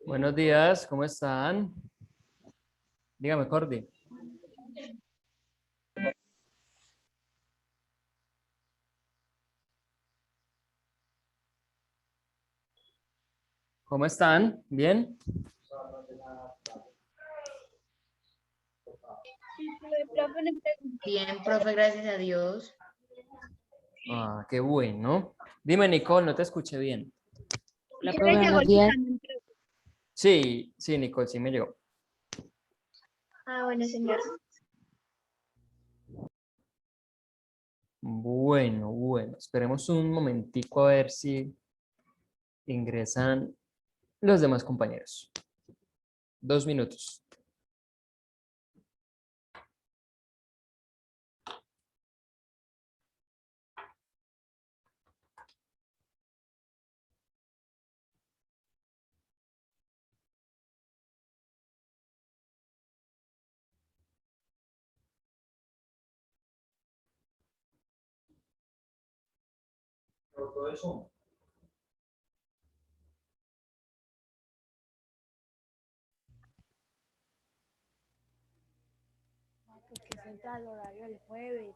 Buenos días, ¿cómo están? Dígame, Cordy. ¿Cómo están? ¿Bien? Bien, profe, gracias a Dios. Ah, qué bueno. Dime, Nicole, no te escuché bien. Hola, profe, buenos días. Sí, sí, Nicole, sí me llegó. Ah, bueno, señor. Bueno, esperemos un momentico a ver si ingresan los demás compañeros. 2 minutos. Todo eso. Porque se entra al horario el jueves.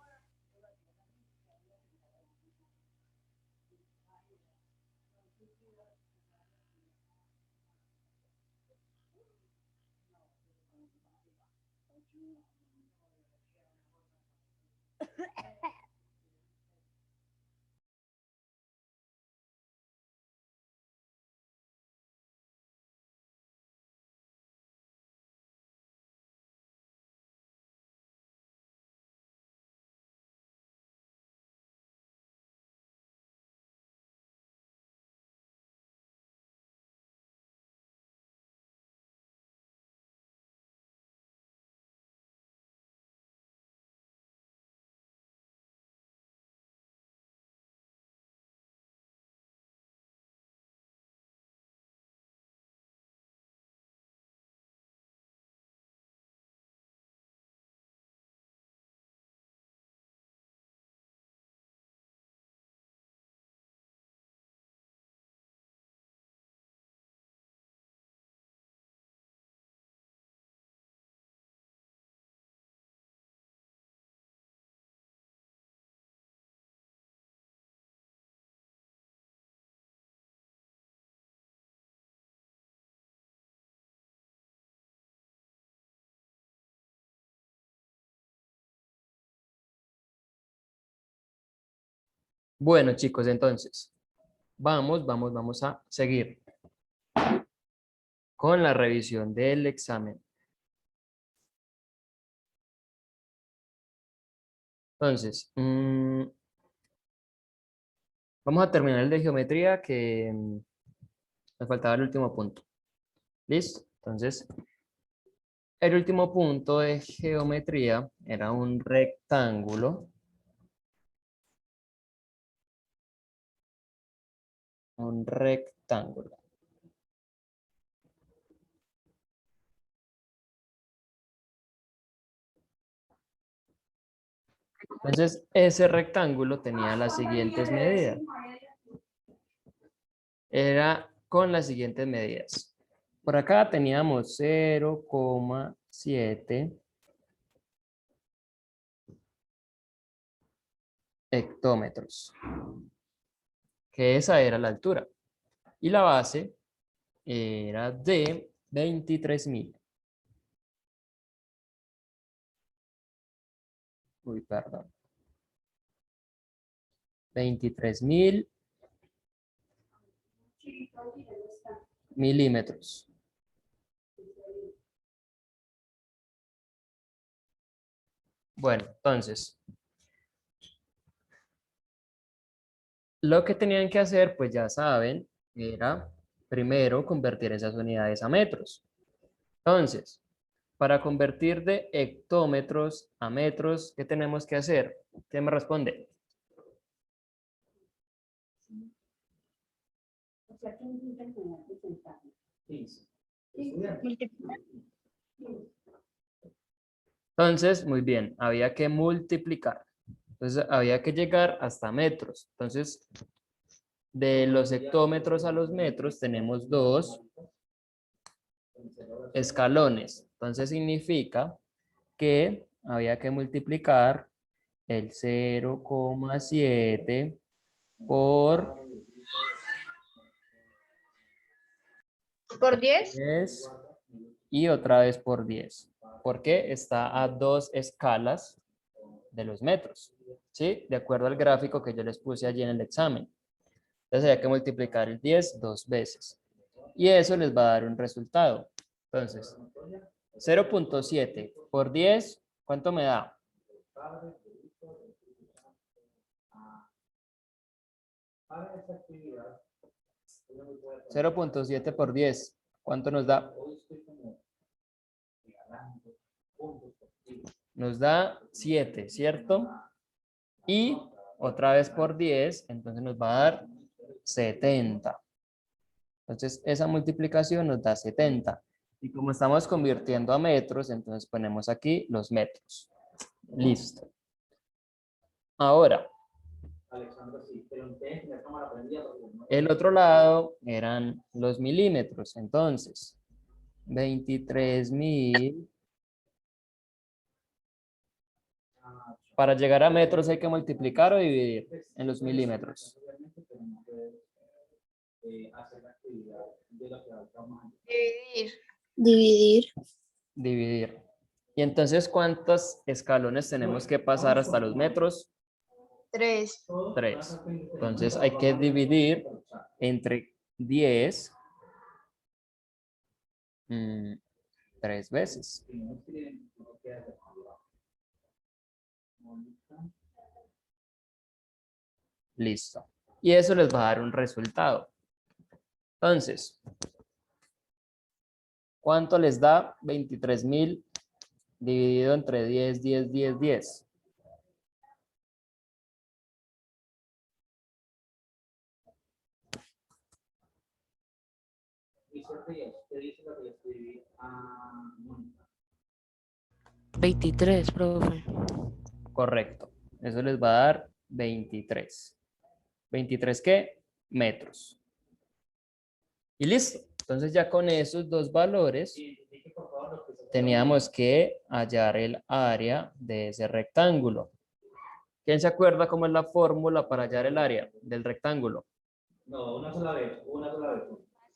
Bueno, chicos, entonces, vamos a seguir con la revisión del examen. Entonces, vamos a terminar el de geometría que nos faltaba el último punto. ¿Listo? Entonces, el último punto de geometría era un rectángulo. Un rectángulo. Entonces, ese rectángulo tenía las siguientes medidas. Era con las siguientes medidas. Por acá teníamos 0,7 hectómetros, que esa era la altura. Y la base era de 23.000. Uy, perdón. 23.000 milímetros. Bueno, entonces, lo que tenían que hacer, pues ya saben, era primero convertir esas unidades a metros. Entonces, para convertir de hectómetros a metros, ¿qué tenemos que hacer? ¿Quién me responde? Multiplicar. Entonces, muy bien, había que multiplicar. Entonces, había que llegar hasta metros. Entonces, de los hectómetros a los metros tenemos dos escalones. Entonces, significa que había que multiplicar el 0,7 por ¿Por 10? 10 y otra vez por 10, porque está a dos escalas de los metros, ¿sí? De acuerdo al gráfico que yo les puse allí en el examen. Entonces había que multiplicar el 10 dos veces y eso les va a dar un resultado. Entonces, 0,7 por 10, ¿cuánto me da? 0,7 por 10, ¿cuánto nos da? Nos da 7, ¿cierto? Y otra vez por 10, entonces nos va a dar 70. Entonces, esa multiplicación nos da 70. Y como estamos convirtiendo a metros, entonces ponemos aquí los metros. Listo. Ahora, el otro lado eran los milímetros. Entonces, 23.000. Para llegar a metros hay que multiplicar o dividir en los milímetros. Dividir. Dividir. Dividir. Y entonces, ¿cuántos escalones tenemos que pasar hasta los metros? 3. 3. Entonces hay que dividir entre 10 3 veces. Listo. Y eso les va a dar un resultado. Entonces, ¿cuánto les da 23.000 dividido entre 10, 10, 10, 10? ¿23, profe? Correcto. Eso les va a dar 23. ¿23 qué? Metros. Y listo. Entonces ya con esos dos valores teníamos que hallar el área de ese rectángulo. ¿Quién se acuerda cómo es la fórmula para hallar el área del rectángulo?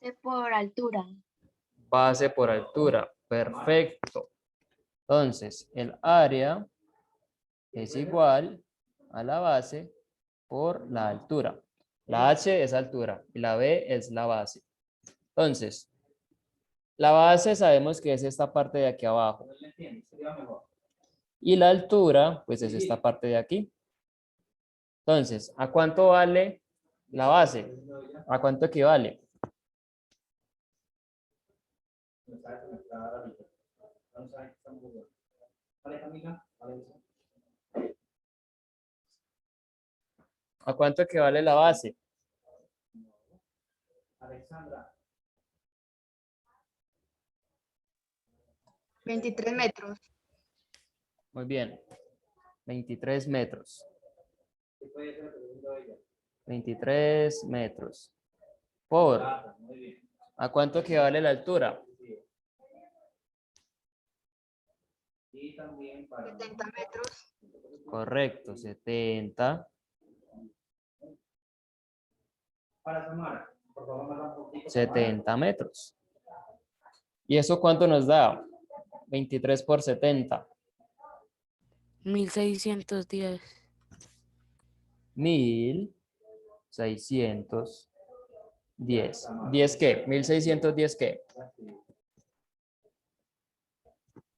Base por altura. Base por altura. Perfecto. Entonces, el área es igual a la base por la altura. La H es altura y la B es la base. Entonces, la base sabemos que es esta parte de aquí abajo. Y la altura, pues es esta parte de aquí. Entonces, ¿a cuánto vale la base? ¿A cuánto equivale? ¿A cuánto equivale la base? 23 metros. Muy bien. 23 metros. 23 metros. Por. ¿A cuánto equivale la altura? 70 metros. Correcto, 70. 70 metros. ¿Y eso cuánto nos da? 23 por 70. 1610. 1610. ¿10 qué? 1610 qué?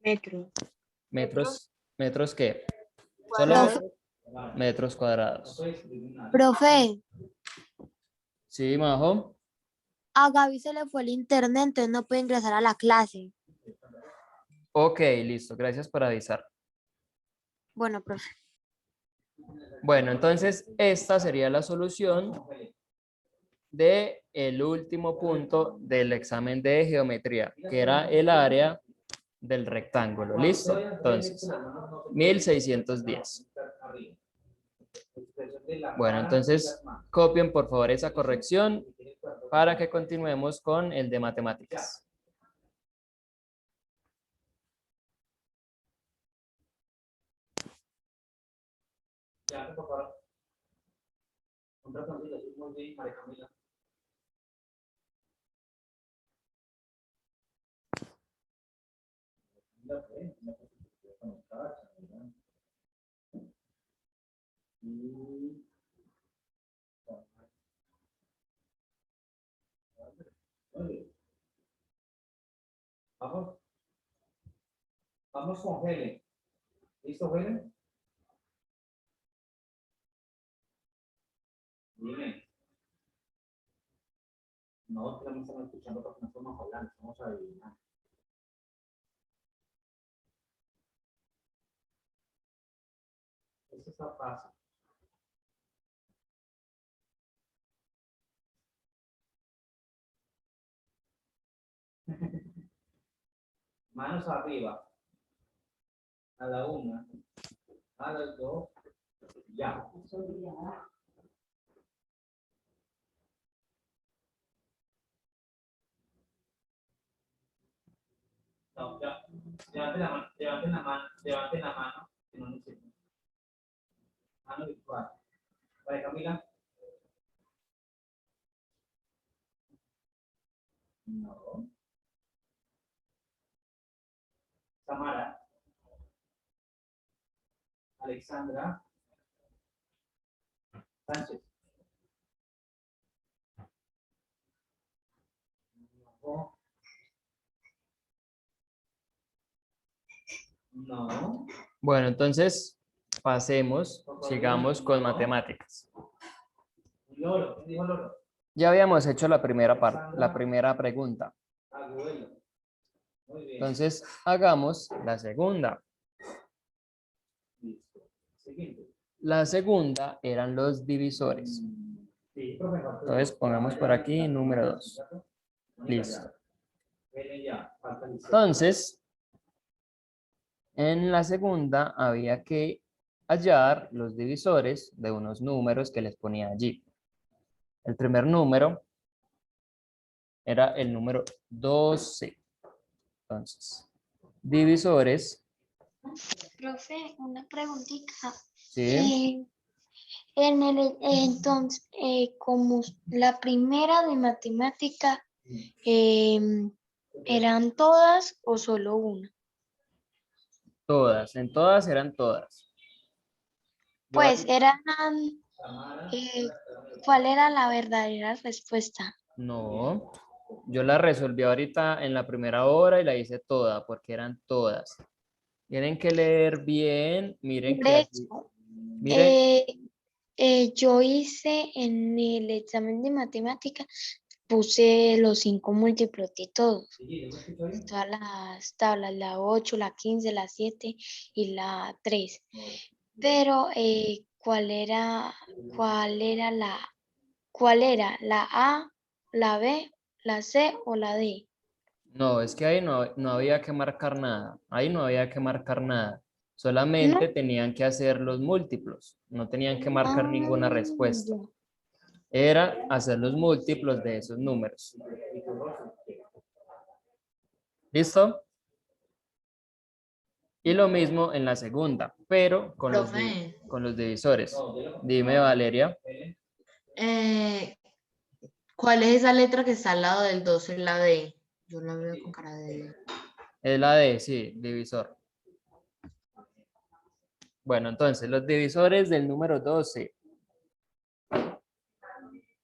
Metros. Metros. ¿Metros qué? Solo cuadrados. metros cuadrados. Profe, Sí, Majo. a Gaby se le fue el internet, entonces no puede ingresar a la clase. Ok, listo. Gracias por avisar. Bueno, profe. Bueno, entonces esta sería la solución de el último punto del examen de geometría, que era el área del rectángulo. ¿Listo? Entonces, 1610. Bueno, entonces copien por favor esa corrección para que continuemos con el de matemáticas. Vamos con Helen. ¿Listo, Helen? Dime. No, que no estamos escuchando porque no estamos hablando, estamos adivinando. Eso está fácil. Manos arriba. A la una. A las dos. Ya. No, ya. Levanten la mano, levanten la mano, levanten la mano. Que no nos sirve. Mano virtual. Vale, Camila. No. Tamara. Alexandra. Sánchez. No. No. Bueno, entonces pasemos, sigamos con matemáticas. Loro. ¿Quién dijo loro? Ya habíamos hecho la primera parte, la primera pregunta. Agüelo. Muy bien. Entonces, hagamos la segunda. Listo. Siguiente. La segunda eran los divisores. Sí, profesor. Entonces, pongamos por aquí número 2. Listo. Ya, falta el Entonces, en la segunda había que hallar los divisores de unos números que les ponía allí. El primer número era el número 12. Entonces, divisores. Profe, una preguntita. ¿Sí? Entonces, como la primera de matemática, ¿eran todas o solo una? Todas. En todas eran todas. Pues eran, ¿cuál era la verdadera respuesta? No. Yo la resolví ahorita en la primera hora y la hice toda porque eran todas. Tienen que leer bien. Miren Por que aquí. eso, Miren. yo hice en el examen de matemática, puse los 5 múltiplos de todos. Todas las tablas, la 8, la 15, la 7 y la 3. Pero, ¿cuál era la A, la B, la C o la D? No, es que ahí no había que marcar nada. Ahí no había que marcar nada. ¿No? Solamente tenían que hacer los múltiplos. No tenían que marcar ninguna respuesta. Ya. Era hacer los múltiplos de esos números. ¿Listo? Y lo mismo en la segunda, pero con Profe. con los divisores. Dime, Valeria. ¿Cuál es esa letra que está al lado del 12 en la D? Yo la veo con cara de D. Es la D, sí, divisor. Bueno, entonces, los divisores del número 12.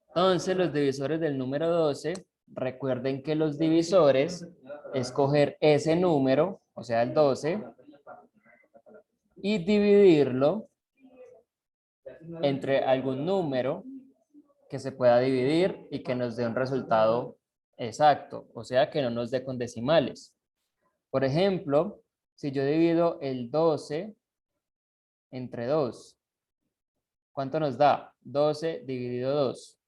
Entonces, los divisores del número 12, recuerden que los divisores es coger ese número, o sea, el 12, y dividirlo entre algún número que se pueda dividir y que nos dé un resultado exacto, o sea, que no nos dé con decimales. Por ejemplo, si yo divido el 12 entre 2, ¿cuánto nos da? 12 dividido 2.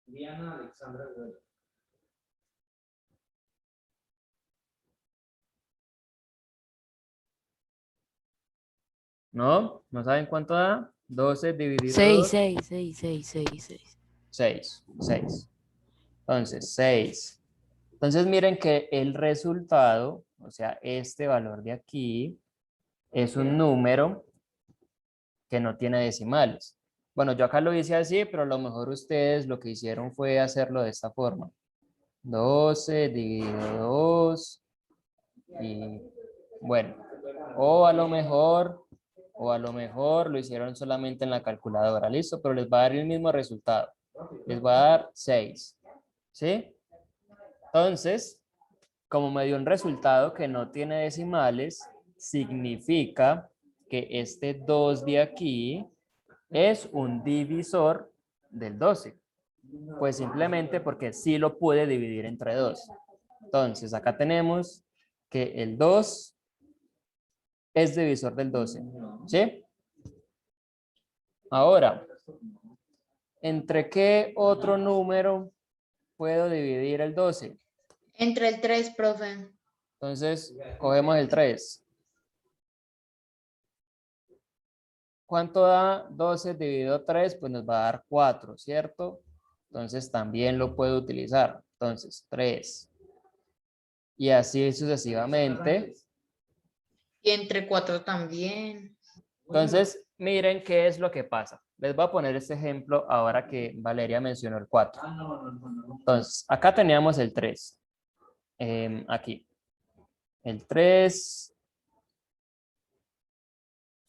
Diana Alexandra Güell. ¿No? ¿No saben cuánto da? 12 dividido 6, 2. 6, 6, 6, 6, 6. 6. Entonces, 6. Entonces, miren que el resultado, o sea, este valor de aquí, es un número que no tiene decimales. Bueno, yo acá lo hice así, pero a lo mejor ustedes lo que hicieron fue hacerlo de esta forma. 12 dividido 2 y bueno, o a lo mejor lo hicieron solamente en la calculadora, listo, pero les va a dar el mismo resultado. Les va a dar 6, ¿sí? Entonces, como me dio un resultado que no tiene decimales, significa que este 2 de aquí es un divisor del 12. Pues simplemente porque sí lo pude dividir entre 2. Entonces, acá tenemos que el 2 es divisor del 12. ¿Sí? Ahora, ¿entre qué otro número puedo dividir el 12? Entre el 3, profe. Entonces, cogemos el 3. ¿Cuánto da 12 dividido 3? Pues nos va a dar 4, ¿cierto? Entonces, también lo puedo utilizar. Entonces, 3. Y así sucesivamente. Y entre 4 también. Entonces, miren qué es lo que pasa. Les voy a poner este ejemplo ahora que Valeria mencionó el 4. Entonces, acá teníamos el 3. Aquí. El 3.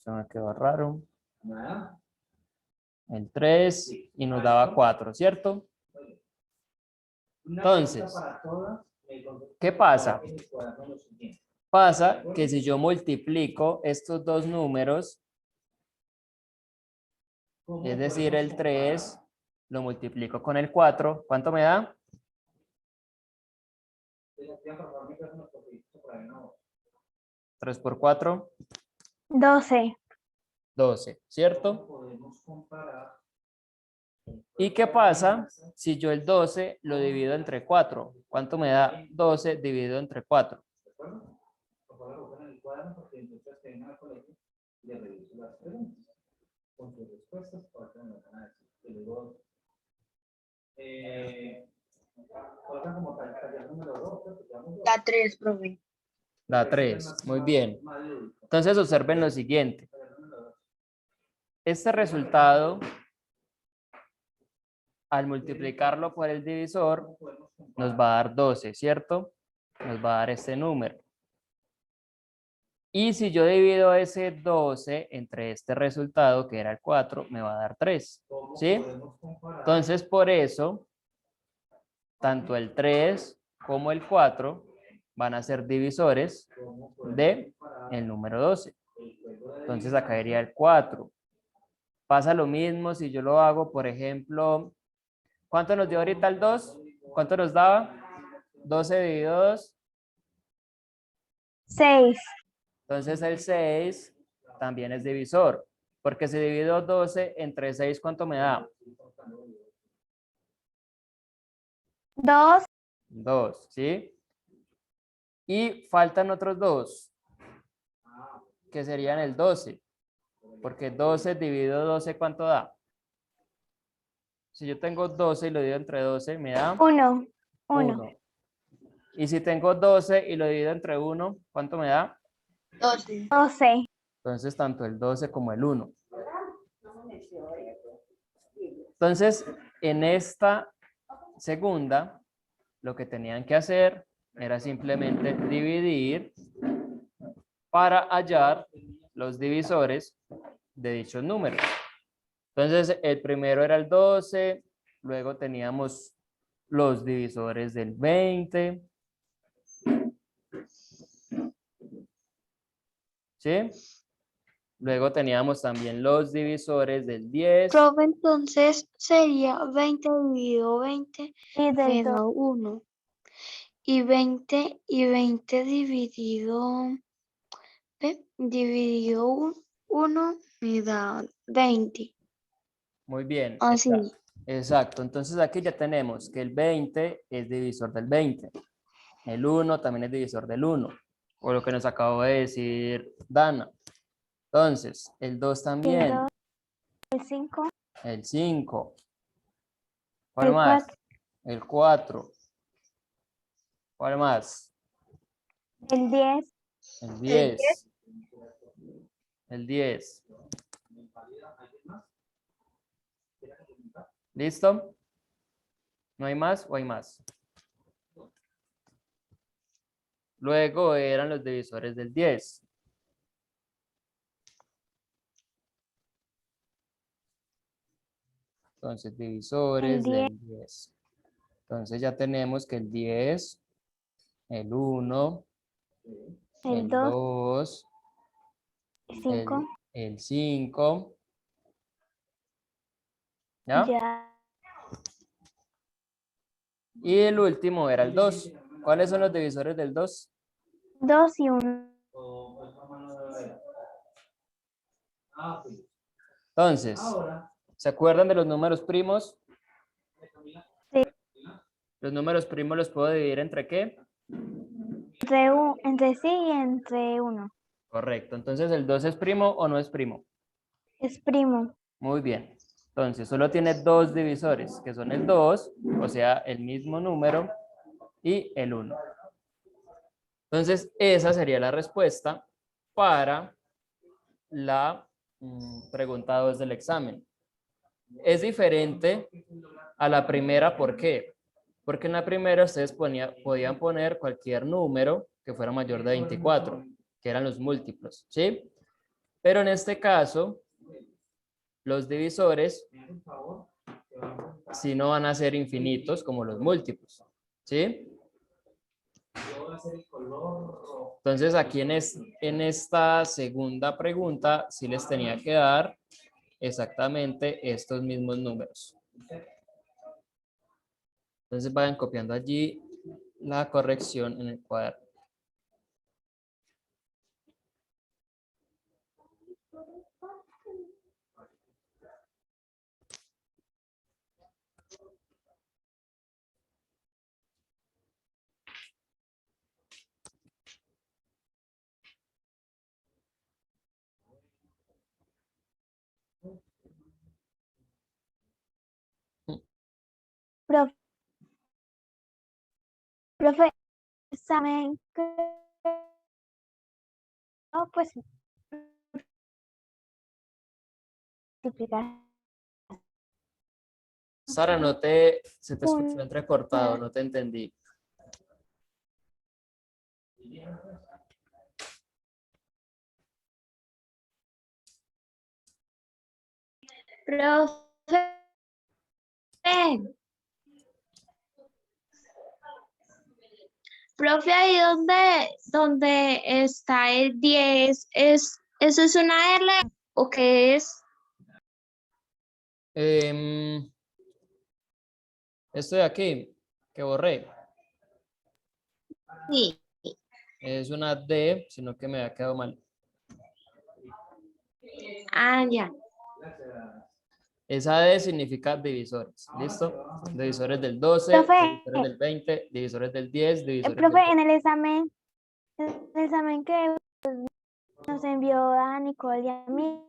Se me quedó raro. El 3 y nos daba 4, ¿cierto? Entonces, ¿qué pasa? Pasa que si yo multiplico estos dos números, es decir, el 3, lo multiplico con el 4, ¿cuánto me da? 3 por 4. 12. 12, ¿cierto? ¿Y qué pasa si yo el 12 lo divido entre 4? ¿Cuánto me da 12 dividido entre 4? Da 3, profe. Da 3, muy bien. Entonces observen lo siguiente. Este resultado, al multiplicarlo por el divisor, nos va a dar 12, ¿cierto? Nos va a dar este número. Y si yo divido ese 12 entre este resultado, que era el 4, me va a dar 3, ¿sí? Entonces, por eso, tanto el 3 como el 4 van a ser divisores de el número 12. Entonces, acá iría el 4. Pasa lo mismo si yo lo hago, por ejemplo, ¿cuánto nos dio ahorita el 2? ¿Cuánto nos daba? 12 dividido 2. 6. Entonces el 6 también es divisor, porque si divido 12 entre 6, ¿cuánto me da? 2. 2, ¿sí? Y faltan otros dos, que serían el 12, porque 12 dividido 12, ¿cuánto da? Si yo tengo 12 y lo divido entre 12, me da 1. 1. Y si tengo 12 y lo divido entre 1, ¿cuánto me da? 12. 12. Entonces, tanto el 12 como el 1. Entonces, en esta segunda, lo que tenían que hacer era simplemente dividir para hallar los divisores de dichos números. Entonces, el primero era el 12, luego teníamos los divisores del 20, ¿Sí? Luego teníamos también los divisores del 10. Profe, entonces sería 20 dividido 20 Y me del da 1. Y 20 dividido, dividido 1 me da 20. Muy bien. Así. Exacto. Entonces aquí ya tenemos que el 20 es divisor del 20. El 1 también es divisor del 1. O lo que nos acabó de decir Dana. Entonces, el 2 también. el 5, El 5. ¿Cuál el más? 4, El 4. ¿Cuál más? el 10, El 10. El 10. ¿Listo? ¿No hay más o hay más? Luego eran los divisores del 10. Entonces, divisores el 10, del 10. Entonces ya tenemos que el 10, el 1, el el 2, 2, el 5, el 5. ¿Ya? ya. Y el último era el 2. ¿Cuáles son los divisores del 2? 2 y 1. Entonces, ¿se acuerdan de los números primos? Sí. Los números primos los puedo dividir ¿entre qué? Entre sí y entre 1. Correcto. Entonces, ¿el 2 es primo o no es primo? Es primo. Muy bien. Entonces, solo tiene dos divisores, que son el 2, o sea, el mismo número, y el 1. Entonces, esa sería la respuesta para la pregunta 2 del examen. Es diferente a la primera, ¿por qué? Porque en la primera ustedes podían poner cualquier número que fuera mayor de 24, que eran los múltiplos, ¿sí? Pero en este caso, los divisores sí no van a ser infinitos como los múltiplos, ¿sí? Entonces aquí en esta segunda pregunta sí les tenía que dar exactamente estos mismos números. Entonces vayan copiando allí la corrección en el cuaderno. Profe, examen que... No, pues multiplicar. Sara, se te escuchó entrecortado, no te entendí. Profe, profe, ahí donde está el 10, ¿eso es una R o qué es? Esto de aquí, que borré, Sí. es una D, sino que me había quedado mal. Ah, ya. Esa D significa divisores, ¿listo? Divisores del 12, Profe, divisores del 20, divisores del 10, divisores profe, del 20. en el examen que nos envió a Nicole y a mí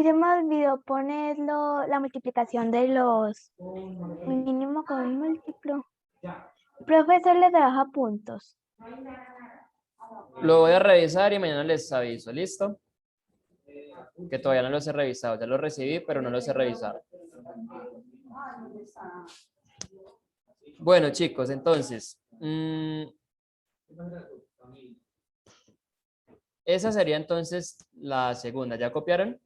se me olvidó ponerlo, la multiplicación de los mínimo con el múltiplo. El profesor le trabaja puntos. Lo voy a revisar y mañana les aviso, ¿listo? Que todavía no los he revisado, ya los recibí, pero no los he revisado. Bueno, chicos, entonces, esa sería entonces la segunda. ¿Ya copiaron?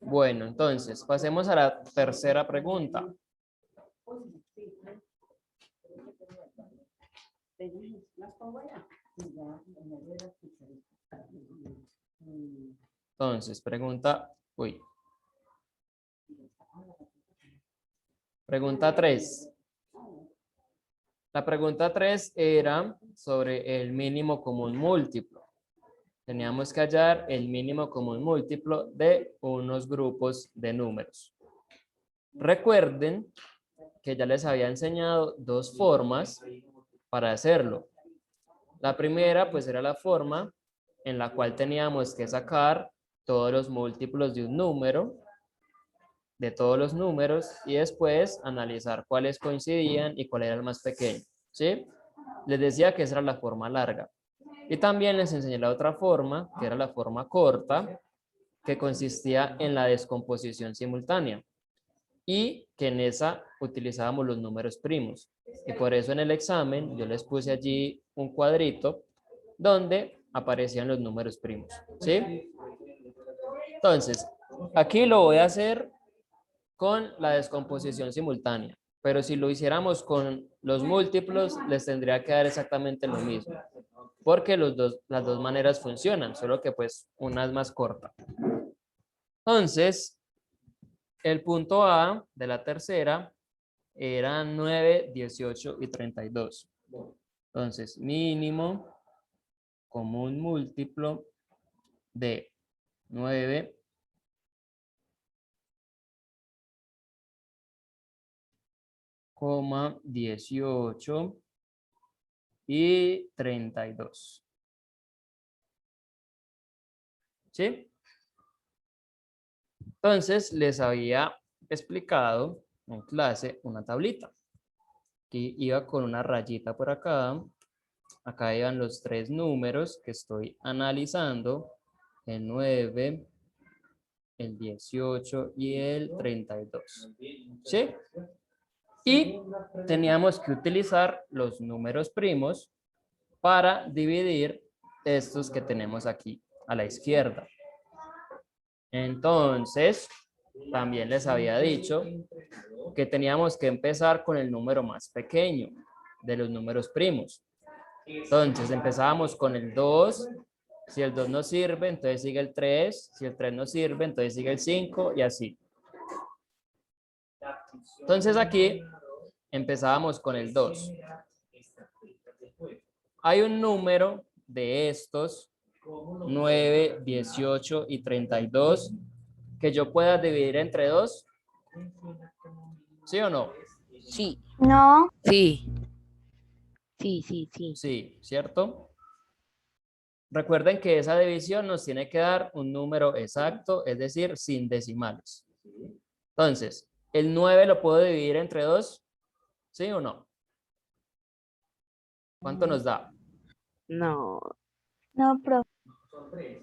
Bueno, entonces, pasemos a la tercera pregunta. Entonces, pregunta 3. La pregunta 3 era sobre el mínimo común múltiplo. Teníamos que hallar el mínimo común múltiplo de unos grupos de números. Recuerden que ya les había enseñado dos formas para hacerlo. La primera, pues, era la forma en la cual teníamos que sacar todos los múltiplos de un número, de todos los números, y después analizar cuáles coincidían y cuál era el más pequeño, ¿sí? Les decía que esa era la forma larga. Y también les enseñé la otra forma, que era la forma corta, que consistía en la descomposición simultánea. Y que en esa utilizábamos los números primos. Y por eso en el examen yo les puse allí un cuadrito donde aparecían los números primos, ¿sí? Entonces, aquí lo voy a hacer con la descomposición simultánea, pero si lo hiciéramos con los múltiplos, les tendría que dar exactamente lo mismo, porque las dos maneras funcionan, solo que pues una es más corta. Entonces, el punto A de la tercera era 9, 18 y 32. Entonces, mínimo común múltiplo de 9, 18 y 32. ¿Sí? Entonces, les había explicado en clase una tablita. Aquí iba con una rayita por acá. Acá iban los tres números que estoy analizando. El 9, el 18 y el 32. ¿Sí? Y teníamos que utilizar los números primos para dividir estos que tenemos aquí a la izquierda. Entonces, también les había dicho que teníamos que empezar con el número más pequeño de los números primos. Entonces, empezábamos con el 2. Si el 2 no sirve, entonces sigue el 3. Si el 3 no sirve, entonces sigue el 5 y así. Entonces, aquí empezábamos con el 2. Hay un número de estos, 9, 18 y 32, que yo pueda dividir entre 2. ¿Sí o no? Sí, No, sí. Sí, sí, sí. Sí, ¿cierto? Recuerden que esa división nos tiene que dar un número exacto, es decir, sin decimales. Entonces, ¿el 9 lo puedo dividir entre 2? ¿Sí o no? ¿Cuánto nos da? No, no, profe.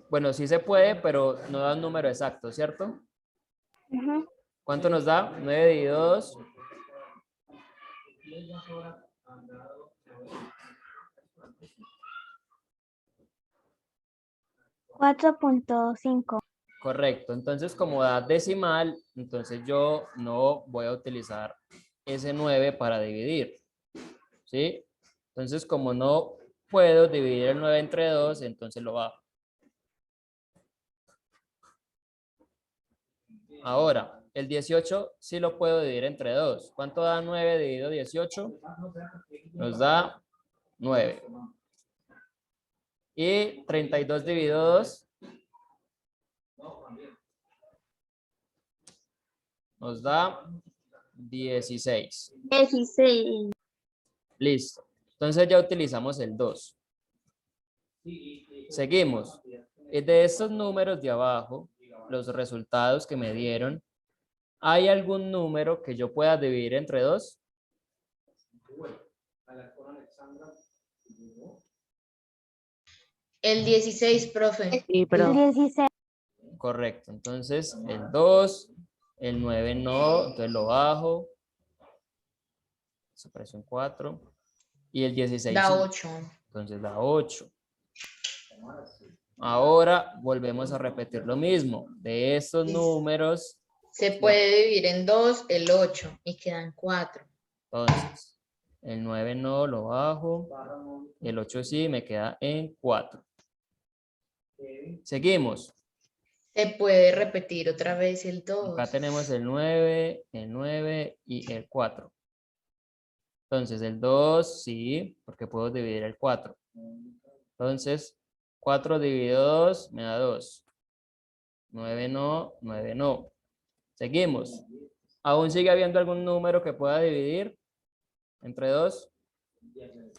Bueno, sí se puede, pero no da un número exacto, ¿cierto? Ujú. ¿Cuánto nos da? 9 dividido 2. 4.5. Correcto. Entonces, como da decimal, entonces yo no voy a utilizar ese 9 para dividir. ¿Sí? Entonces, como no puedo dividir el 9 entre 2, entonces lo bajo. Ahora, el 18 sí lo puedo dividir entre 2. ¿Cuánto da 9 dividido 18? Nos da 9. Y 32 dividido 2 nos da 16. 16. Listo. Entonces ya utilizamos el 2. Seguimos. De estos números de abajo, los resultados que me dieron, ¿hay algún número que yo pueda dividir entre 2? El 16, profe. sí, pero 16. Correcto. Entonces el 2, el 9 no, entonces lo bajo. Se apareció un 4. Y el 16 Da sí. 8. Entonces da 8. Ahora volvemos a repetir lo mismo. De estos números, Se puede dividir en 2 el 8 y quedan 4. entonces, el 9 no, lo bajo. el 8 sí, me queda en 4. Seguimos. Se puede repetir otra vez el 2. Acá tenemos el 9 y el 4. Entonces el 2 sí, porque puedo dividir el 4. Entonces 4 dividido 2 me da 2. 9 no, 9 no. Seguimos. ¿Aún sigue habiendo algún número que pueda dividir entre 2?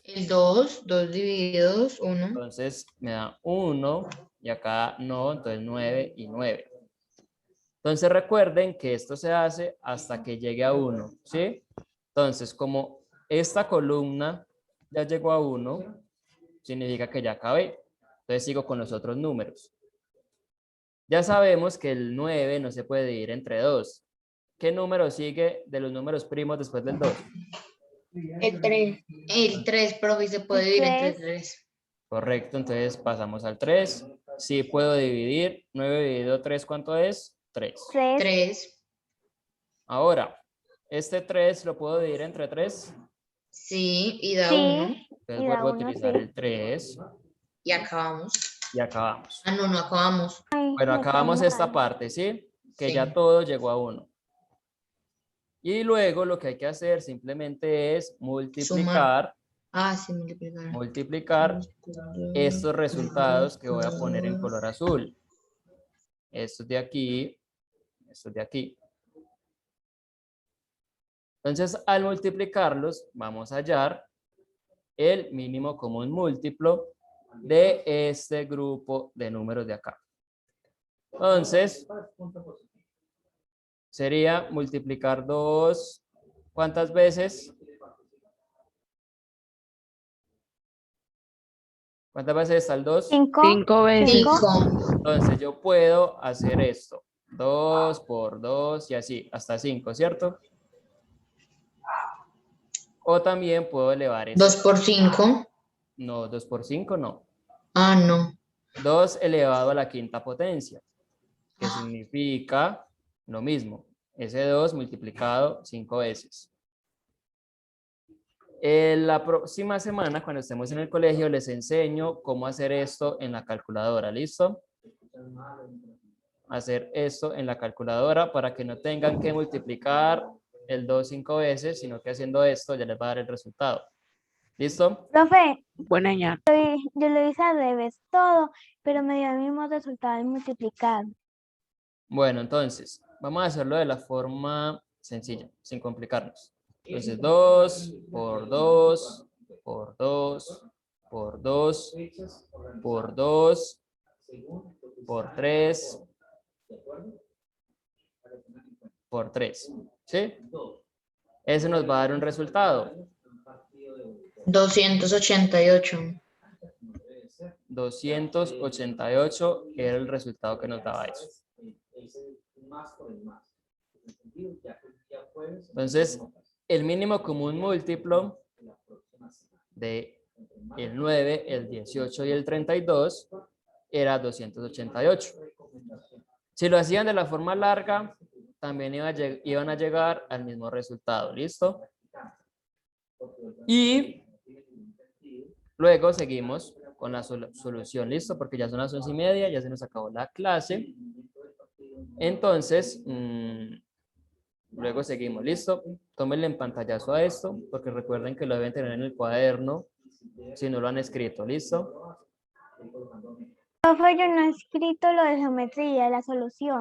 El 2, 2 dividido 2, 1. Entonces me da 1 y acá no, entonces 9 y 9. Entonces recuerden que esto se hace hasta que llegue a 1, ¿sí? Entonces como esta columna ya llegó a 1, significa que ya acabé. Entonces sigo con los otros números. Ya sabemos que el 9 no se puede dividir entre 2. ¿Qué número sigue de los números primos después del 2? El 3. El 3, profe, se puede El dividir entre 3. 3. Correcto, entonces pasamos al 3. Sí puedo dividir. 9 dividido 3, ¿cuánto es? 3. 3. 3. Ahora, este 3 lo puedo dividir entre 3. Sí, y da Sí. 1. Entonces Y vuelvo da a uno, utilizar sí. el 3 Y acabamos. y acabamos. Ah, no, no acabamos. Ay, Bueno, me acabamos fue esta mal. parte, ¿sí? Que Sí. ya todo llegó a 1. Y luego lo que hay que hacer simplemente es multiplicar Ah, sí, multiplicar. estos resultados que voy a poner en color azul. Estos de aquí, estos de aquí. Entonces, al multiplicarlos, vamos a hallar el mínimo común múltiplo de este grupo de números de acá. Entonces, sería multiplicar 2, ¿cuántas veces? ¿Cuántas veces está el 2? 5. 5 veces. 5. Entonces yo puedo hacer esto. 2 por 2 y así, hasta 5, ¿cierto? O también puedo elevar esto. 2 por 5. No, 2 por 5 no. Ah, no. 2 elevado a la quinta potencia, que significa lo mismo. Ese 2 multiplicado 5 veces. La próxima semana, cuando estemos en el colegio, les enseño cómo hacer esto en la calculadora. ¿Listo? Hacer esto en la calculadora para que no tengan que multiplicar el 2 5 veces, sino que haciendo esto ya les va a dar el resultado. ¿Listo? Profe, Buena señal. yo lo hice al revés todo, pero me dio el mismo resultado al multiplicar. Bueno, entonces, vamos a hacerlo de la forma sencilla, sin complicarnos. Entonces, 2 por 2 por 2 por 2 por 2 por 3 por 3. ¿Sí? Eso nos va a dar un resultado. 288. 288 era el resultado que nos daba eso. Entonces, el mínimo común múltiplo de el 9, el 18 y el 32 era 288. Si lo hacían de la forma larga, también iban a llegar al mismo resultado. ¿Listo? Y luego seguimos con la solución. ¿Listo? Porque ya son las 11:30, ya se nos acabó la clase. Entonces, luego seguimos. ¿Listo? Tómenle en pantallazo a esto, porque recuerden que lo deben tener en el cuaderno si no lo han escrito. ¿Listo? Profe, yo no he escrito lo de geometría, la solución.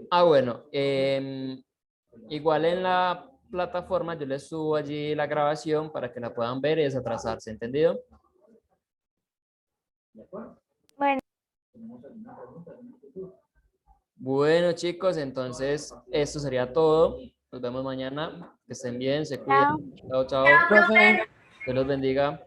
Ah, bueno. Igual en la plataforma yo les subo allí la grabación para que la puedan ver y desatrasarse. ¿Entendido? Bueno. Bueno, chicos, entonces esto sería todo. Nos vemos mañana. Que estén bien, se cuiden. Chao, chao. Profe. Dios los bendiga.